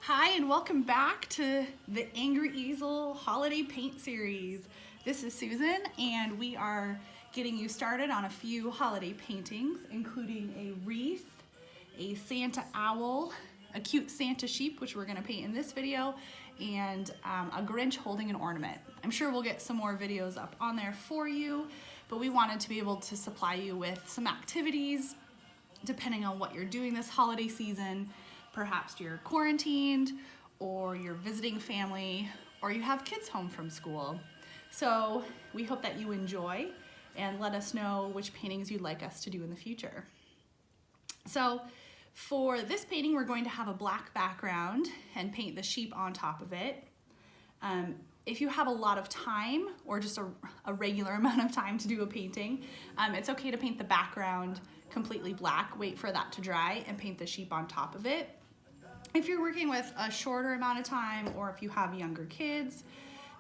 Hi and welcome back to the Angry Easel Holiday Paint Series. This is Susan and we are getting you started on a few holiday paintings, including a wreath, a Santa owl, a cute Santa sheep, which we're going to paint in this video, and a Grinch holding an ornament. I'm sure we'll get some more videos up on there for you, but we wanted to be able to supply you with some activities depending on what you're doing this holiday season. Perhaps you're quarantined, or you're visiting family, or you have kids home from school. So we hope that you enjoy and let us know which paintings you'd like us to do in the future. So for this painting, we're going to have a black background and paint the sheep on top of it. If you have a lot of time or just a regular amount of time to do a painting, it's okay to paint the background completely black, wait for that to dry, and paint the sheep on top of it. If you're working with a shorter amount of time, or if you have younger kids,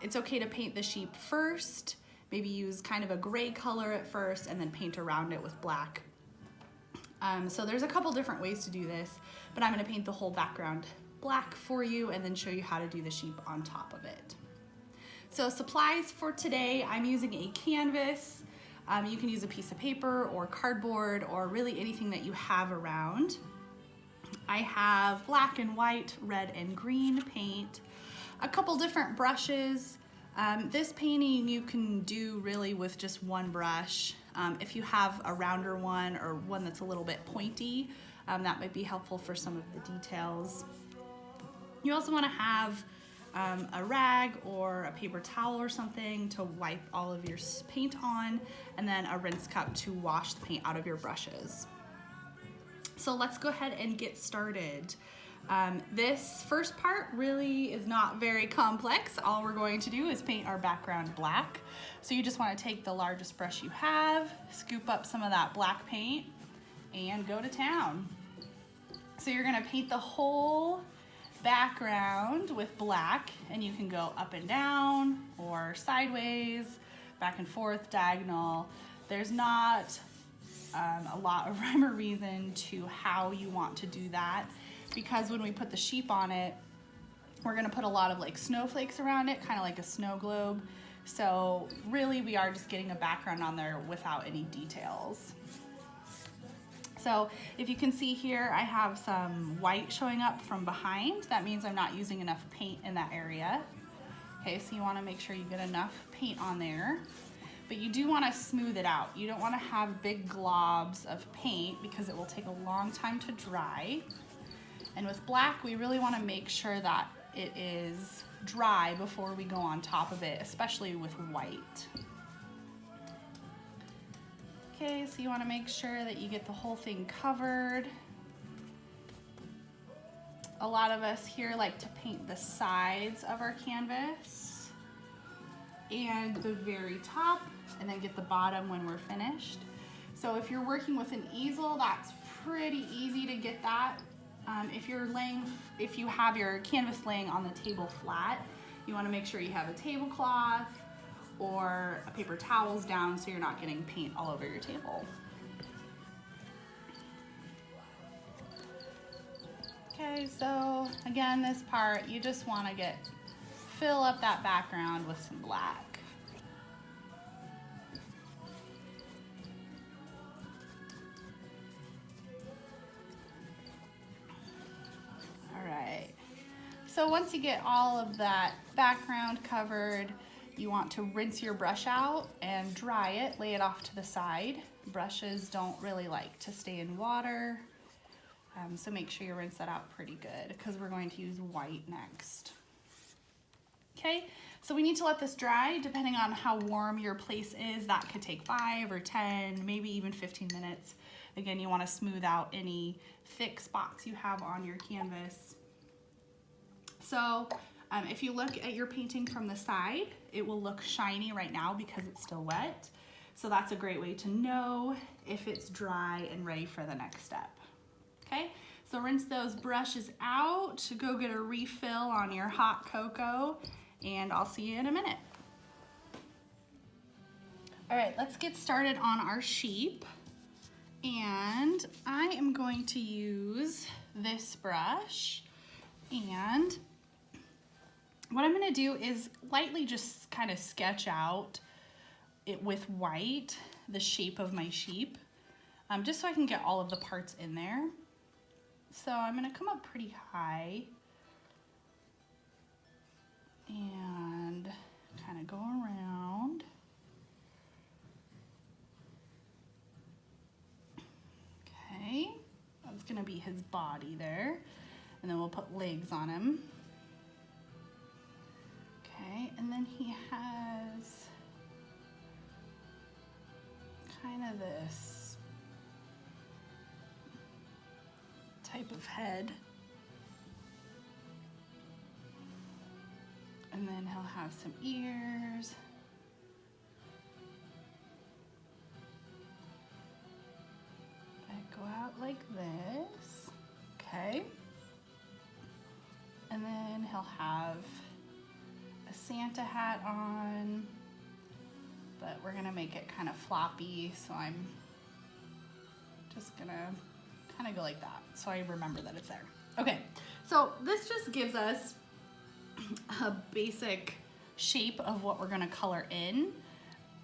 it's okay to paint the sheep first, maybe use kind of a gray color at first and then paint around it with black. So there's a couple different ways to do this, but I'm going to paint the whole background black for you and then show you how to do the sheep on top of it. So supplies for today, I'm using a canvas. You can use a piece of paper or cardboard or really anything that you have around. I have black and white, red and green paint, a couple different brushes. This painting you can do really with just one brush. If you have a rounder one or one that's a little bit pointy, that might be helpful for some of the details. You also want to have a rag or a paper towel or something to wipe all of your paint on, and then a rinse cup to wash the paint out of your brushes. So let's go ahead and get started. This first part really is not very complex. All we're going to do is paint our background black. So you just want to take the largest brush you have, scoop up some of that black paint, and go to town. So you're going to paint the whole background with black, and you can go up and down or sideways, back and forth, diagonal. There's not a lot of rhyme or reason to how you want to do that, because when we put the sheep on it, we're going to put a lot of like snowflakes around it, kind of like a snow globe. So really we are just getting a background on there without any details. So if you can see here, I have some white showing up from behind. That means I'm not using enough paint in that area. Okay, so you want to make sure you get enough paint on there. But you do want to smooth it out. You don't want to have big globs of paint because it will take a long time to dry. And with black, we really want to make sure that it is dry before we go on top of it, especially with white. Okay, so you want to make sure that you get the whole thing covered. A lot of us here like to paint the sides of our canvas and the very top, and then get the bottom when we're finished. So if you're working with an easel, that's pretty easy to get that. If you have your canvas laying on the table flat, you want to make sure you have a tablecloth or a paper towels down so you're not getting paint all over your table. Okay, so again, this part, you just want to fill up that background with some black. So once you get all of that background covered, you want to rinse your brush out and dry it, lay it off to the side. Brushes don't really like to stay in water, so make sure you rinse that out pretty good because we're going to use white next. Okay, so we need to let this dry. Depending on how warm your place is, that could take 5 or 10, maybe even 15 minutes. Again, you want to smooth out any thick spots you have on your canvas. So if you look at your painting from the side, it will look shiny right now because it's still wet. So that's a great way to know if it's dry and ready for the next step. Okay, so rinse those brushes out, go get a refill on your hot cocoa, and I'll see you in a minute. All right, let's get started on our sheep. And I am going to use this brush And what I'm gonna do is lightly just kind of sketch out it with white, the shape of my sheep, just so I can get all of the parts in there. So I'm gonna come up pretty high and kind of go around. Okay, that's gonna be his body there. And then we'll put legs on him. Okay, and then he has kind of this type of head. And then he'll have some ears. That go out like this. Okay. And then he'll have a Santa hat on, but we're gonna make it kind of floppy, so I'm just gonna kind of go like that so I remember that it's there. Okay, so this just gives us a basic shape of what we're gonna color in,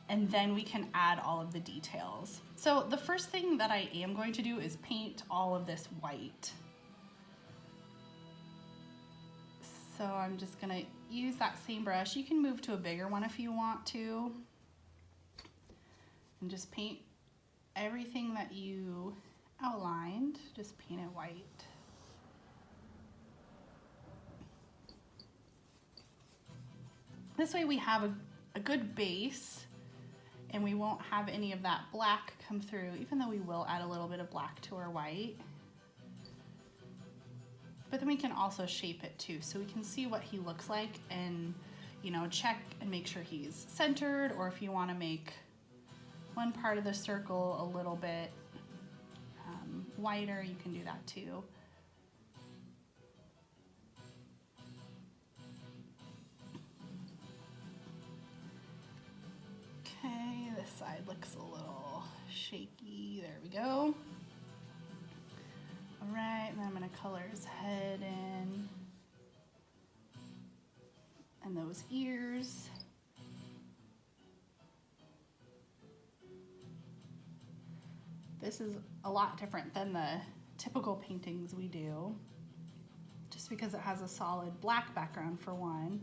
and then we can add all of the details. So the first thing that I am going to do is paint all of this white. So I'm just gonna use that same brush. You can move to a bigger one if you want to. And just paint everything that you outlined, just paint it white. This way we have a good base and we won't have any of that black come through, even though we will add a little bit of black to our white. But then we can also shape it too, so we can see what he looks like and, you know, check and make sure he's centered, or if you want to make one part of the circle a little bit wider, you can do that too. Okay, this side looks a little shaky. There we go. All right, and then I'm gonna color his head in and those ears. This is a lot different than the typical paintings we do, just because it has a solid black background for one.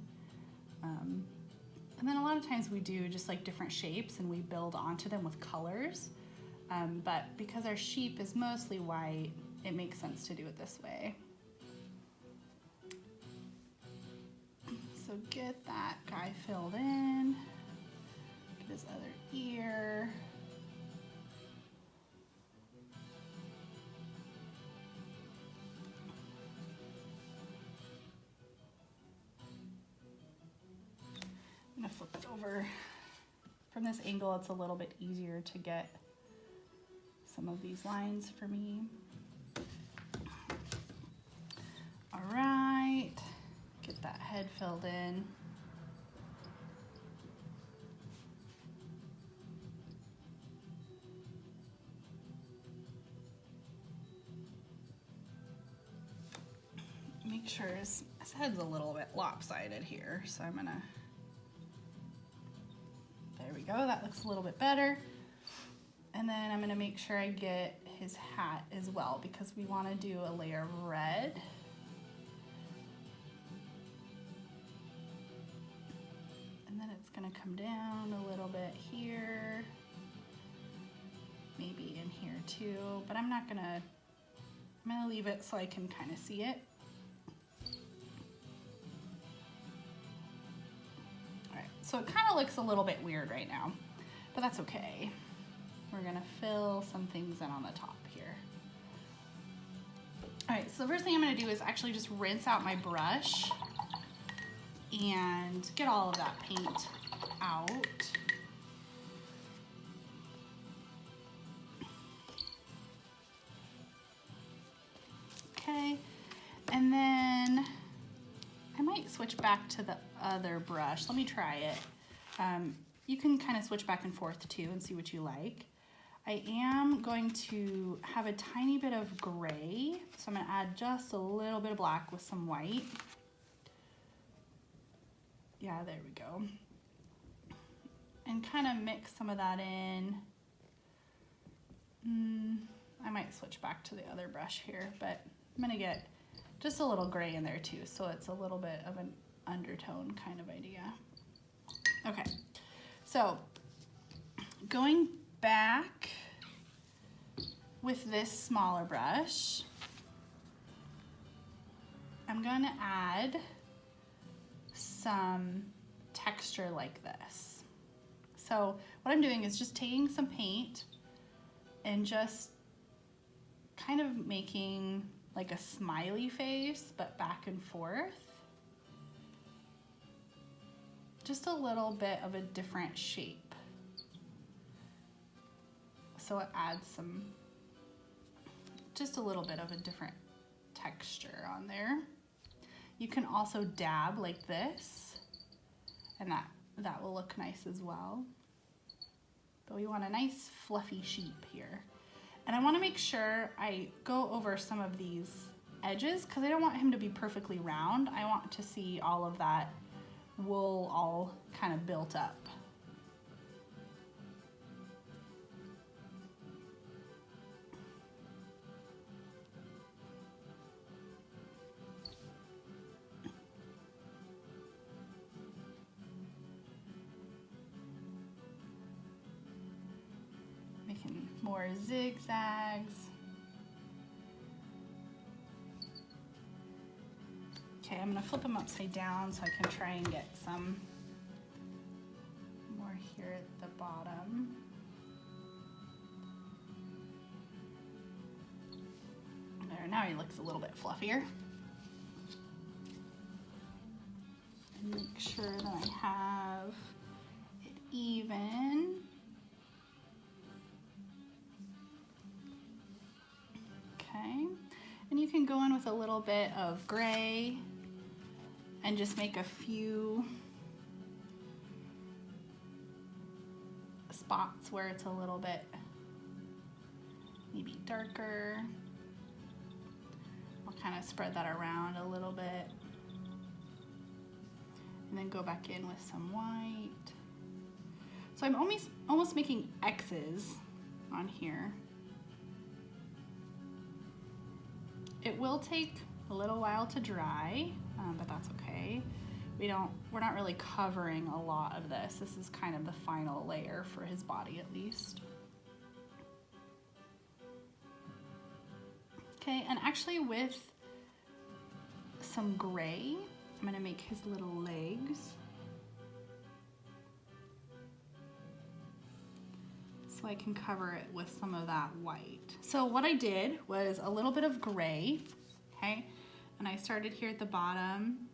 And then a lot of times we do just like different shapes and we build onto them with colors. But because our sheep is mostly white, it makes sense to do it this way. So get that guy filled in, get his other ear. I'm gonna flip it over. From this angle, it's a little bit easier to get some of these lines for me. All right, get that head filled in. Make sure his head's a little bit lopsided here, so I'm gonna, there we go, that looks a little bit better. And then I'm gonna make sure I get his hat as well, because we wanna do a layer of red. And then it's gonna come down a little bit here, maybe in here too, but I'm gonna leave it so I can kind of see it. All right, so it kind of looks a little bit weird right now, but that's okay. We're gonna fill some things in on the top here. All right, so the first thing I'm gonna do is actually just rinse out my brush and get all of that paint out. Okay, and then I might switch back to the other brush. Let me try it. You can kind of switch back and forth too and see what you like. I am going to have a tiny bit of gray, so I'm going to add just a little bit of black with some white. Yeah, there we go. And kind of mix some of that in. I might switch back to the other brush here, but I'm going to get just a little gray in there too, so it's a little bit of an undertone kind of idea. Okay, so going back with this smaller brush, I'm going to add some texture like this. So what I'm doing is just taking some paint and just kind of making like a smiley face, but back and forth. Just a little bit of a different shape. So it adds some, just a little bit of a different texture on there. You can also dab like this, and that will look nice as well. But we want a nice fluffy sheep here. And I want to make sure I go over some of these edges because I don't want him to be perfectly round. I want to see all of that wool all kind of built up. Making more zigzags. Okay, I'm gonna flip them upside down so I can try and get some more here at the bottom. There, now he looks a little bit fluffier. And make sure that I have it even. Okay, and you can go in with a little bit of gray and just make a few spots where it's a little bit maybe darker. I'll kind of spread that around a little bit and then go back in with some white. So I'm almost making X's on here. It will take a little while to dry, but that's okay. We're not really covering a lot of this. This is kind of the final layer for his body at least. Okay, and actually with some gray, I'm gonna make his little legs. So I can cover it with some of that white. So what I did was a little bit of gray, okay? And I started here at the bottom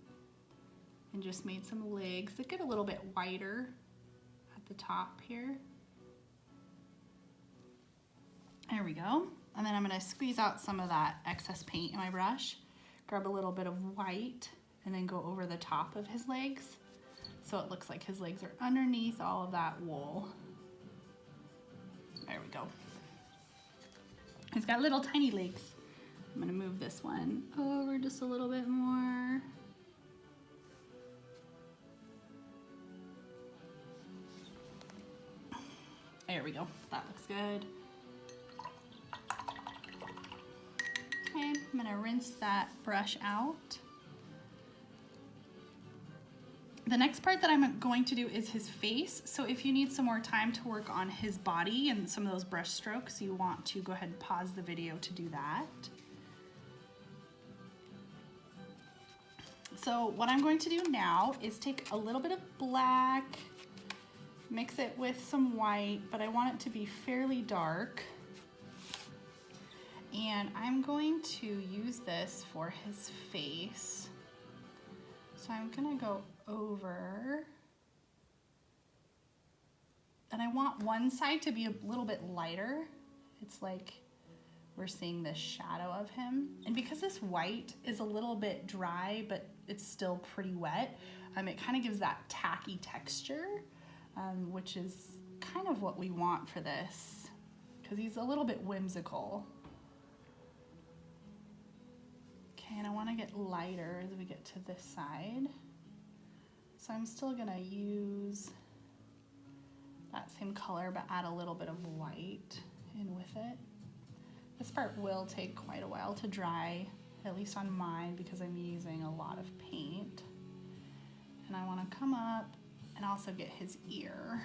and just made some legs that get a little bit whiter at the top here. There we go. And then I'm gonna squeeze out some of that excess paint in my brush, grab a little bit of white, and then go over the top of his legs. So it looks like his legs are underneath all of that wool. There we go. He's got little tiny legs. I'm gonna move this one over just a little bit more. There we go, that looks good. Okay, I'm gonna rinse that brush out. The next part that I'm going to do is his face. So if you need some more time to work on his body and some of those brush strokes, you want to go ahead and pause the video to do that. So what I'm going to do now is take a little bit of black, mix it with some white, but I want it to be fairly dark. And I'm going to use this for his face. So I'm gonna go over, and I want one side to be a little bit lighter. It's like we're seeing this shadow of him. And because this white is a little bit dry, but it's still pretty wet, it kind of gives that tacky texture, which is kind of what we want for this. because he's a little bit whimsical. Okay, and I want to get lighter as we get to this side. So I'm still gonna use that same color, but add a little bit of white in with it. This part will take quite a while to dry, at least on mine, because I'm using a lot of paint. And I want to come up and also get his ear.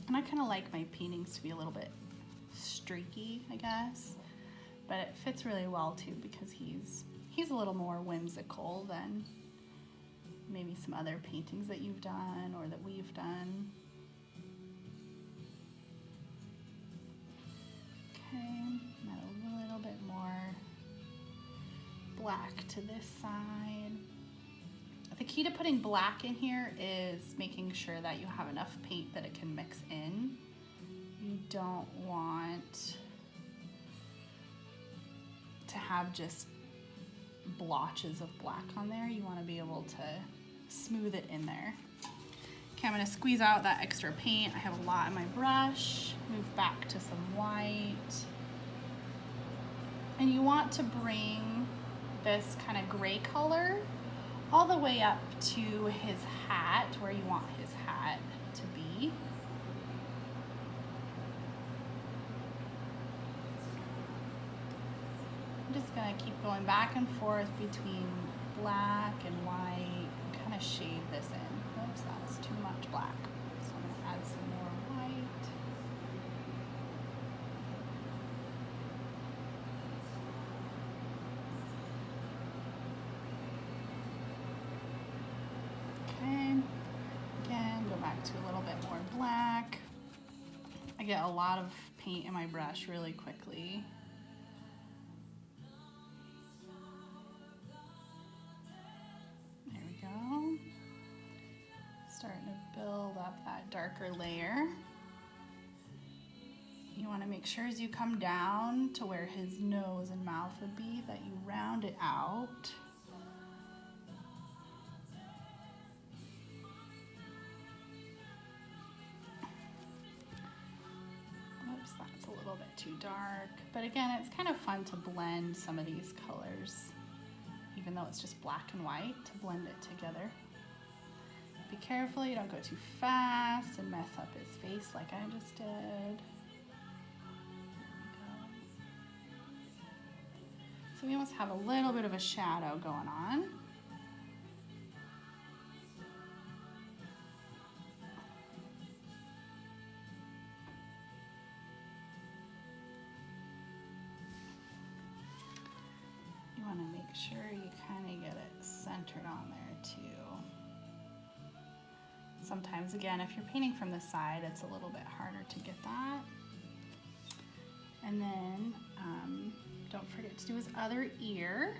And I kind of like my paintings to be a little bit streaky, I guess, but it fits really well too because he's a little more whimsical than maybe some other paintings that you've done or that we've done. Okay, add a little bit more black to this side. The key to putting black in here is making sure that you have enough paint that it can mix in. You don't want to have just blotches of black on there. You want to be able to smooth it in there. Okay, I'm going to squeeze out that extra paint. I have a lot in my brush. Move back to some white. And you want to bring this kind of gray color all the way up to his hat, where you want his hat to be. I'm just gonna keep going back and forth between black and white and kind of shade this in. Oops, that's too much black. So I'm gonna add some more white. Okay, again, go back to a little bit more black. I get a lot of paint in my brush really quickly. There we go. Starting to build up that darker layer. You want to make sure as you come down to where his nose and mouth would be that you round it out. Oops, that's a little bit too dark. But again, it's kind of fun to blend some of these colors, even though it's just black and white, to blend it together. Be careful you don't go too fast and mess up his face like I just did. So we almost have a little bit of a shadow going on. You want to make sure you kind of get it centered on there too. Sometimes, again, if you're painting from the side, it's a little bit harder to get that. And then don't forget to do his other ear.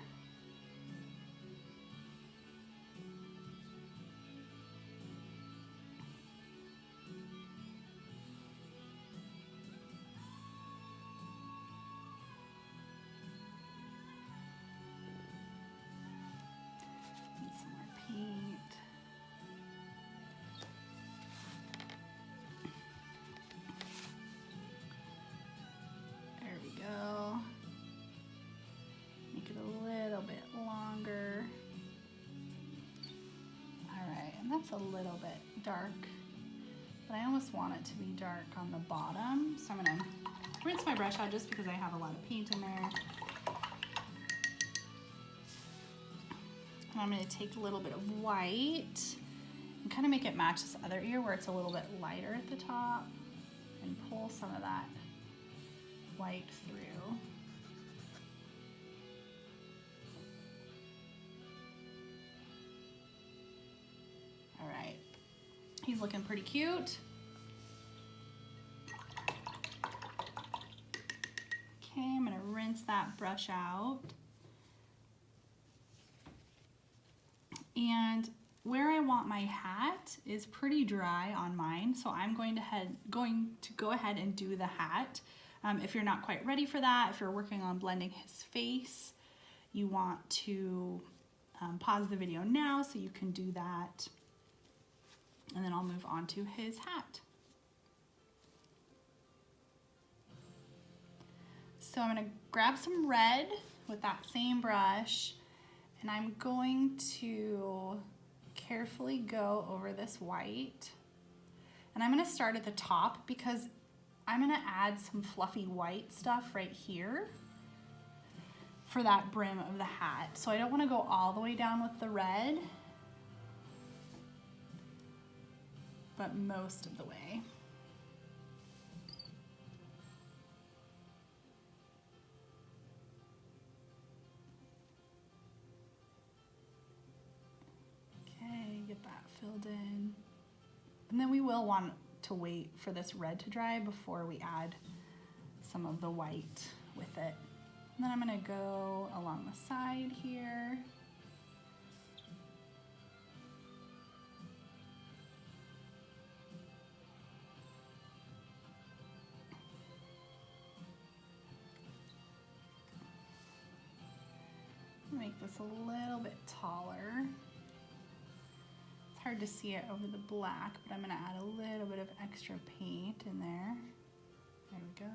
Need some more paint. There we go. Make it a little bit longer. All right, and that's a little bit dark, but I almost want it to be dark on the bottom. So I'm gonna rinse my brush out just because I have a lot of paint in there. And I'm gonna take a little bit of white and kind of make it match this other ear where it's a little bit lighter at the top, and pull some of that white through. All right, he's looking pretty cute. Okay, I'm gonna rinse that brush out. And where I want my hat is pretty dry on mine, so I'm going to go ahead and do the hat. If you're not quite ready for that, if you're working on blending his face, you want to pause the video now so you can do that. And then I'll move on to his hat. So I'm gonna grab some red with that same brush, and I'm going to carefully go over this white. And I'm gonna start at the top because I'm gonna add some fluffy white stuff right here for that brim of the hat. So I don't wanna go all the way down with the red, but most of the way. Okay, get that filled in. And then we will want to wait for this red to dry before we add some of the white with it. And then I'm gonna go along the side here. Make this a little bit taller. It's hard to see it over the black, but I'm gonna add a little bit of extra paint in there. There we go.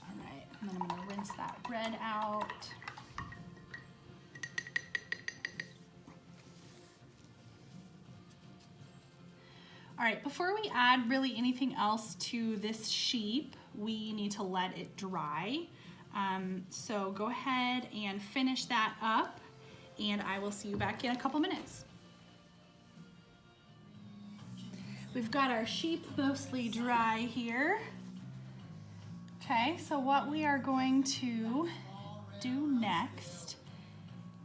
All right, and then I'm gonna rinse that red out. All right, before we add really anything else to this sheep, we need to let it dry. So go ahead and finish that up, and I will see you back in a couple minutes. We've got our sheep mostly dry here. Okay, so what we are going to do next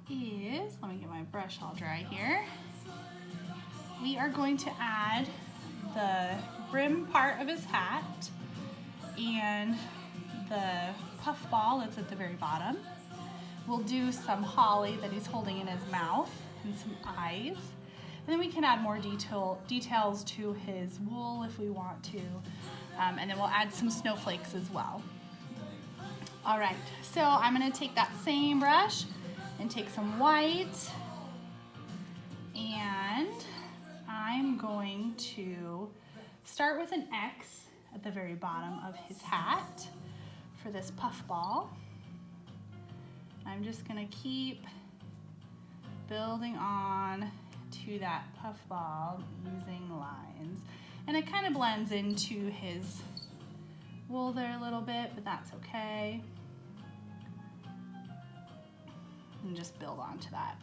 is, let me get my brush all dry here. We are going to add the brim part of his hat and the puff ball that's at the very bottom. We'll do some holly that he's holding in his mouth and some eyes. And then we can add more details to his wool if we want to. And then we'll add some snowflakes as well. All right, so I'm gonna take that same brush and take some white, and I'm going to start with an X at the very bottom of his hat for this puff ball. I'm just gonna keep building on to that puff ball using lines. And it kind of blends into his wool there a little bit, but that's okay. And just build onto that.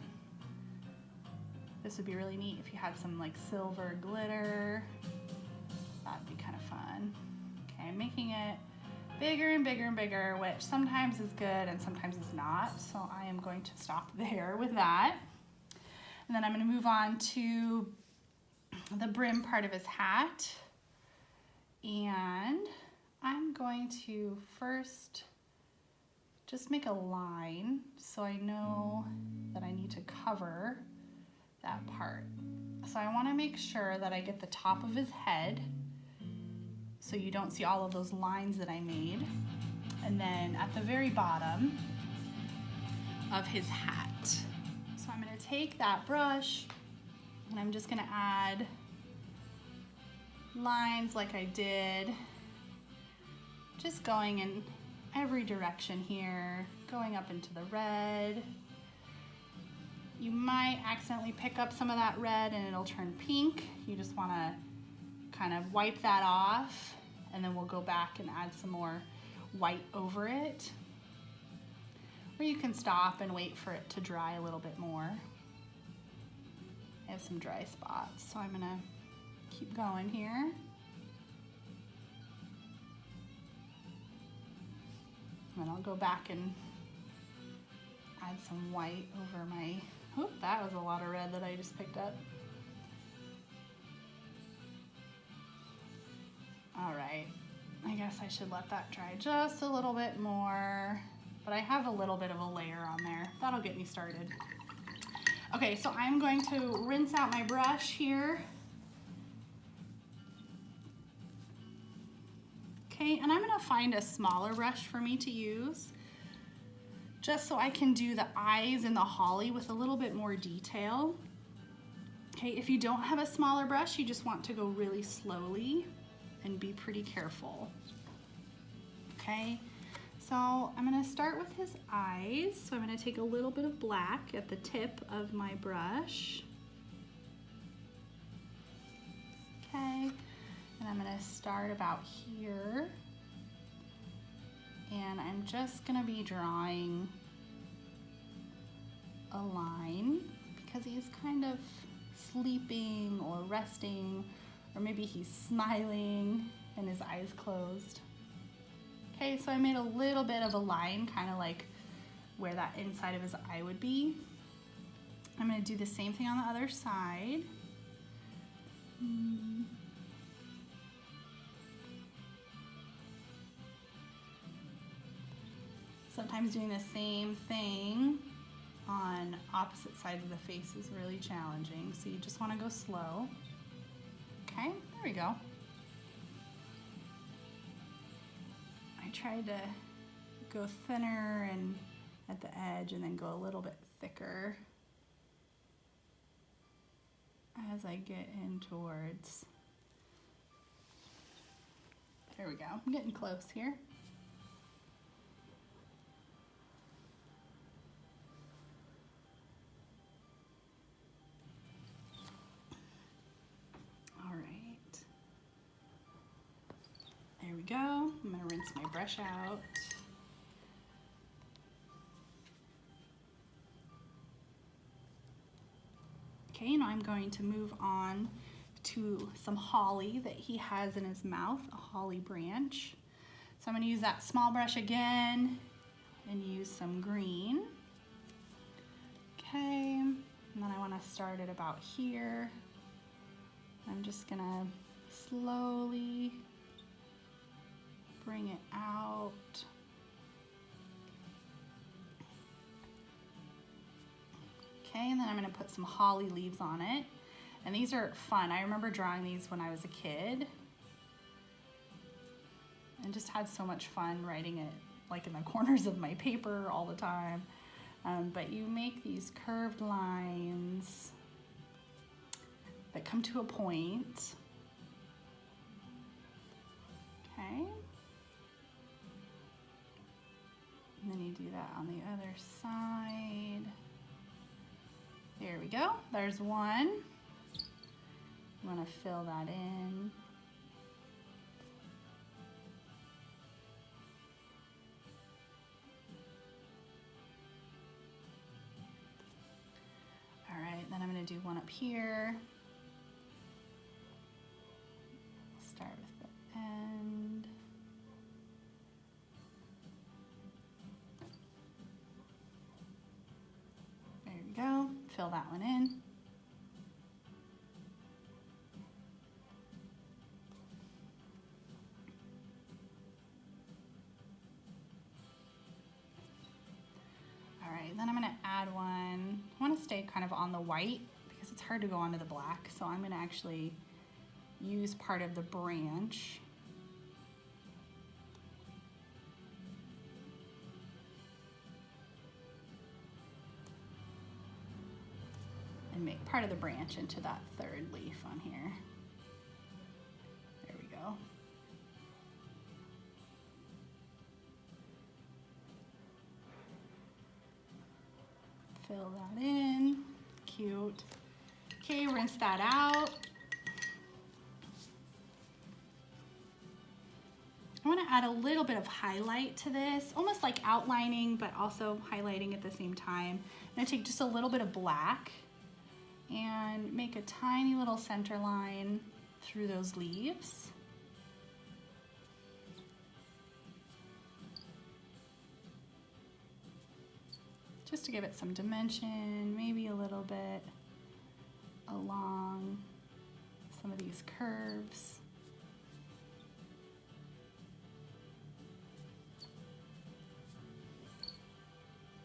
This would be really neat if you had some like silver glitter. That'd be kind of fun. Okay, I'm making it bigger and bigger and bigger, which sometimes is good and sometimes is not. So I am going to stop there with that. And then I'm going to move on to the brim part of his hat. And I'm going to first just make a line so I know that I need to cover that part. So I want to make sure that I get the top of his head so you don't see all of those lines that I made. And then at the very bottom of his hat. So I'm going to take that brush and I'm just going to add lines like I did, just going in every direction here, going up into the red. You might accidentally pick up some of that red and it'll turn pink. You just want to kind of wipe that off, and then we'll go back and add some more white over it. Or you can stop and wait for it to dry a little bit more. I have some dry spots, so I'm gonna keep going here. And then I'll go back and add some white over my, oop, that was a lot of red that I just picked up. All right, I guess I should let that dry just a little bit more, but I have a little bit of a layer on there. That'll get me started. Okay, so I'm going to rinse out my brush here. Okay, and I'm gonna find a smaller brush for me to use just so I can do the eyes and the holly with a little bit more detail. Okay, if you don't have a smaller brush, you just want to go really slowly and be pretty careful. Okay, so I'm gonna start with his eyes. So I'm gonna take a little bit of black at the tip of my brush. Okay, and I'm gonna start about here. And I'm just gonna be drawing a line because he's kind of sleeping or resting, or maybe he's smiling and his eyes closed. Okay, so I made a little bit of a line, kind of like where that inside of his eye would be. I'm gonna do the same thing on the other side. Sometimes doing the same thing on opposite sides of the face is really challenging, so you just want to go slow. Okay, there we go. I tried to go thinner and at the edge and then go a little bit thicker as I get in towards. There we go. I'm getting close here. There we go. I'm gonna rinse my brush out. Okay, now I'm going to move on to some holly that he has in his mouth, a holly branch. So I'm gonna use that small brush again and use some green. Okay, and then I wanna start it about here. I'm just gonna slowly bring it out. Okay, and then I'm gonna put some holly leaves on it. And these are fun. I remember drawing these when I was a kid and just had so much fun writing it like in the corners of my paper all the time. But you make these curved lines that come to a point. Okay. And then you do that on the other side. There we go. There's one. You want to fill that in. All right, then I'm going to do one up here. Start with the end. There we go. Fill that one in. All right, then I'm going to add one. I want to stay kind of on the white because it's hard to go onto the black, so I'm going to actually use part of the branch. And make part of the branch into that third leaf on here. There we go. Fill that in. Cute. Okay, rinse that out. I want to add a little bit of highlight to this, almost like outlining, but also highlighting at the same time. I'm going to take just a little bit of black and make a tiny little center line through those leaves. Just to give it some dimension, maybe a little bit along some of these curves.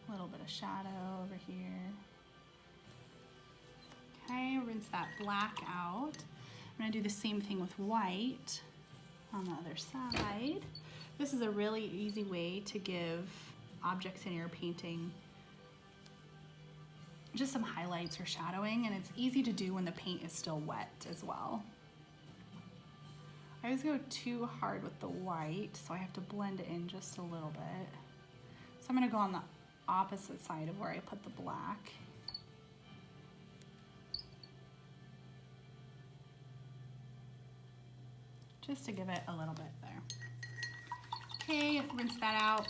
A little bit of shadow over here. Okay, rinse that black out. I'm gonna do the same thing with white. on the other side. This is a really easy way to give objects in your painting just some highlights or shadowing, and it's easy to do when the paint is still wet as well. I always go too hard with the white, so I have to blend it in just a little bit. So I'm gonna go on the opposite side of where I put the black. Just to give it a little bit there. Okay, rinse that out.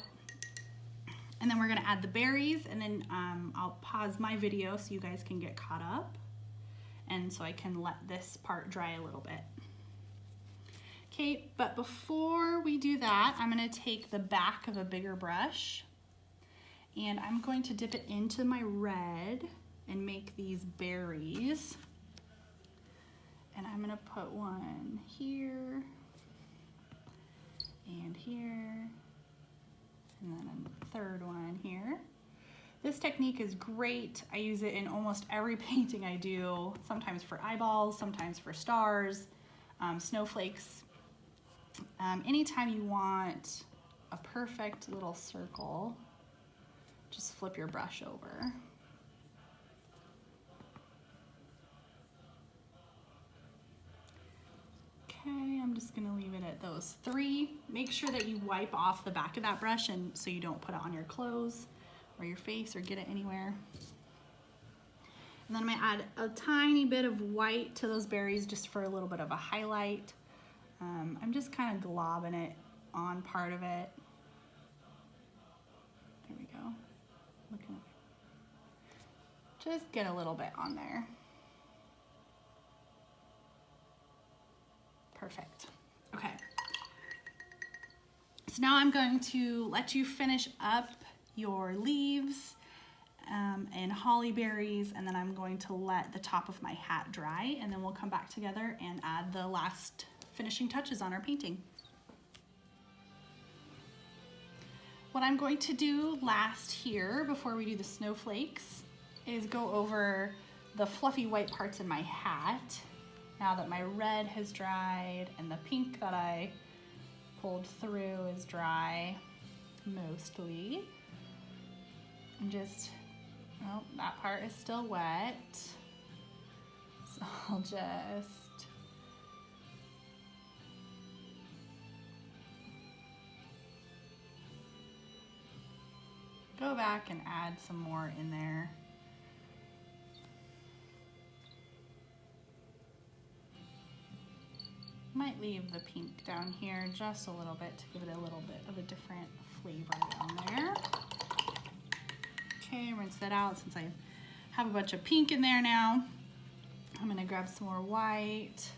And then we're gonna add the berries, and then I'll pause my video so you guys can get caught up, and so I can let this part dry a little bit. Okay, but before we do that, I'm gonna take the back of a bigger brush, and I'm going to dip it into my red and make these berries. And I'm gonna put one here, and here, and then a third one here. This technique is great. I use it in almost every painting I do, sometimes for eyeballs, sometimes for stars, snowflakes. Anytime you want a perfect little circle, just flip your brush over. Okay, I'm just gonna leave it at those 3. Make sure that you wipe off the back of that brush, and so you don't put it on your clothes or your face or get it anywhere. And then I'm gonna add a tiny bit of white to those berries just for a little bit of a highlight. I'm just kind of globbing it on part of it. There we go. Looking. Just get a little bit on there. Perfect. Okay. So now I'm going to let you finish up your leaves and holly berries, and then I'm going to let the top of my hat dry, and then we'll come back together and add the last finishing touches on our painting. What I'm going to do last here before we do the snowflakes is go over the fluffy white parts in my hat. Now that my red has dried and the pink that I pulled through is dry, mostly. And just, oh, that part is still wet. So I'll just go back and add some more in there. Might leave the pink down here just a little bit to give it a little bit of a different flavor down there. Okay, rinse that out since I have a bunch of pink in there now. I'm gonna grab some more white,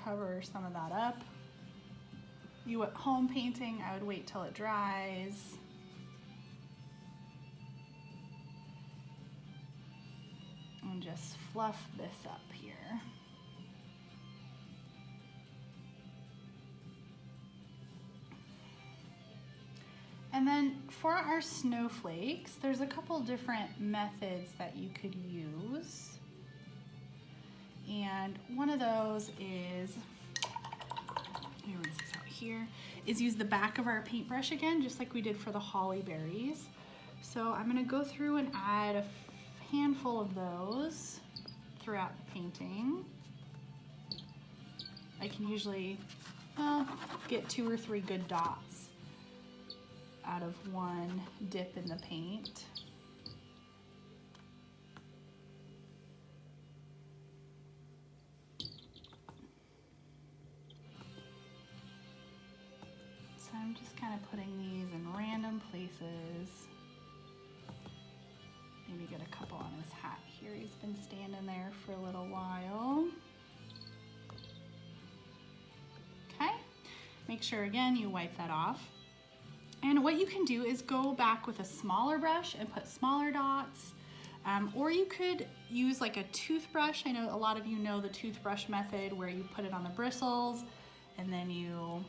cover some of that up. You at home painting, I would wait till it dries. And just fluff this up here. And then for our snowflakes, there's a couple different methods that you could use. And one of those is, let me rinse this out here, is use the back of our paintbrush again, just like we did for the holly berries. So I'm gonna go through and add a handful of those throughout the painting. I can usually get 2 or 3 good dots out of one dip in the paint. So I'm just kind of putting these in random places. Maybe get a couple on his hat here. He's been standing there for a little while. Okay, make sure again you wipe that off. And what you can do is go back with a smaller brush and put smaller dots, or you could use like a toothbrush. I know a lot of you know the toothbrush method where you put it on the bristles and then you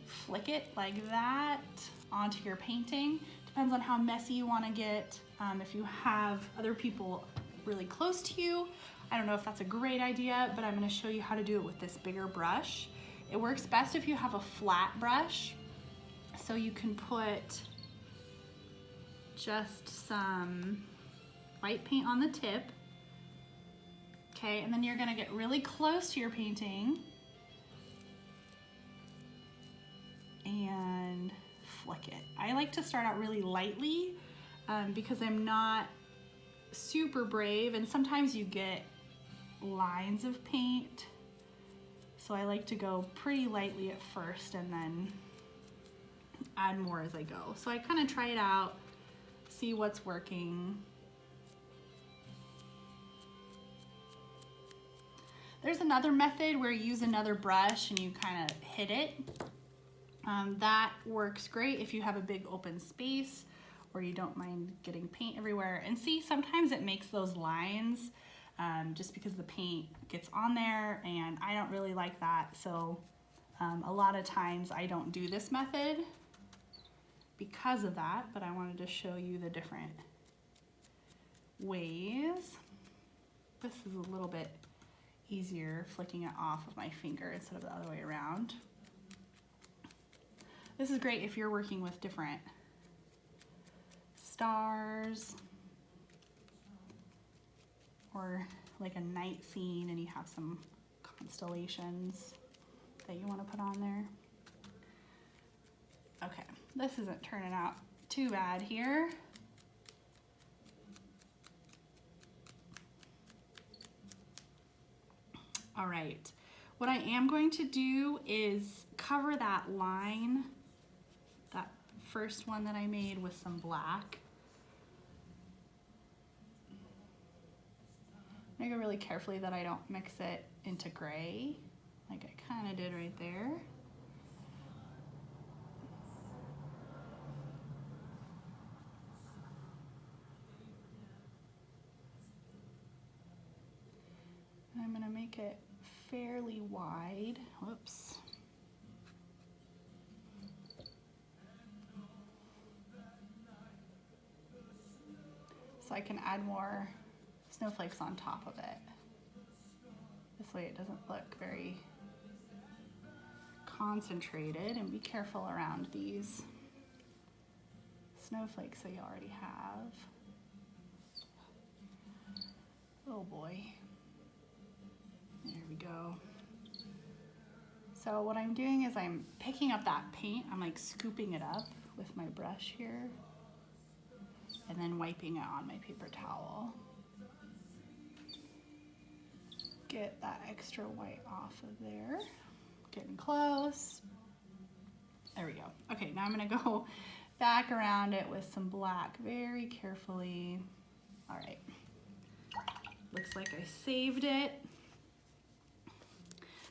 flick it like that onto your painting. Depends on how messy you want to get. If you have other people really close to you. I don't know if that's a great idea, but I'm gonna show you how to do it with this bigger brush. It works best if you have a flat brush, so you can put just some white paint on the tip. Okay, and then you're gonna get really close to your painting and flick it. I like to start out really lightly because I'm not super brave, and sometimes you get lines of paint. So I like to go pretty lightly at first and then add more as I go. So I kind of try it out, see what's working. There's another method where you use another brush and you kind of hit it. That works great if you have a big open space or you don't mind getting paint everywhere. And see, sometimes it makes those lines just because the paint gets on there, and I don't really like that. So a lot of times I don't do this method because of that, but I wanted to show you the different ways. This is a little bit easier flicking it off of my finger instead of the other way around. This is great if you're working with different stars or like a night scene and you have some constellations that you want to put on there. Okay, this isn't turning out too bad here. All right, what I am going to do is cover that line, that first one that I made, with some black. I go really carefully that I don't mix it into gray, like I kind of did right there. And I'm going to make it fairly wide. Whoops. So I can add more snowflakes on top of it. This way it doesn't look very concentrated, and be careful around these snowflakes that you already have. Oh boy. There we go. So what I'm doing is I'm picking up that paint, I'm like scooping it up with my brush here, and then wiping it on my paper towel. Get that extra white off of there. Getting close. There we go. Okay, now I'm gonna go back around it with some black very carefully. All right, looks like I saved it.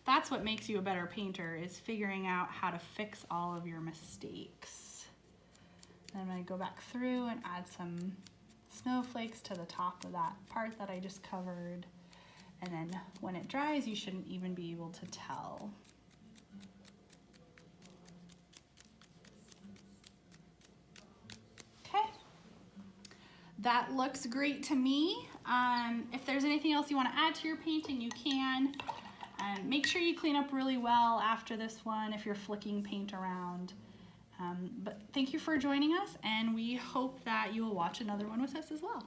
That's what makes you a better painter, is figuring out how to fix all of your mistakes. Then I'm gonna go back through and add some snowflakes to the top of that part that I just covered. And then when it dries, you shouldn't even be able to tell. Okay, that looks great to me. If there's anything else you want to add to your painting, you can. Make sure you clean up really well after this one if you're flicking paint around. But thank you for joining us, and we hope that you will watch another one with us as well.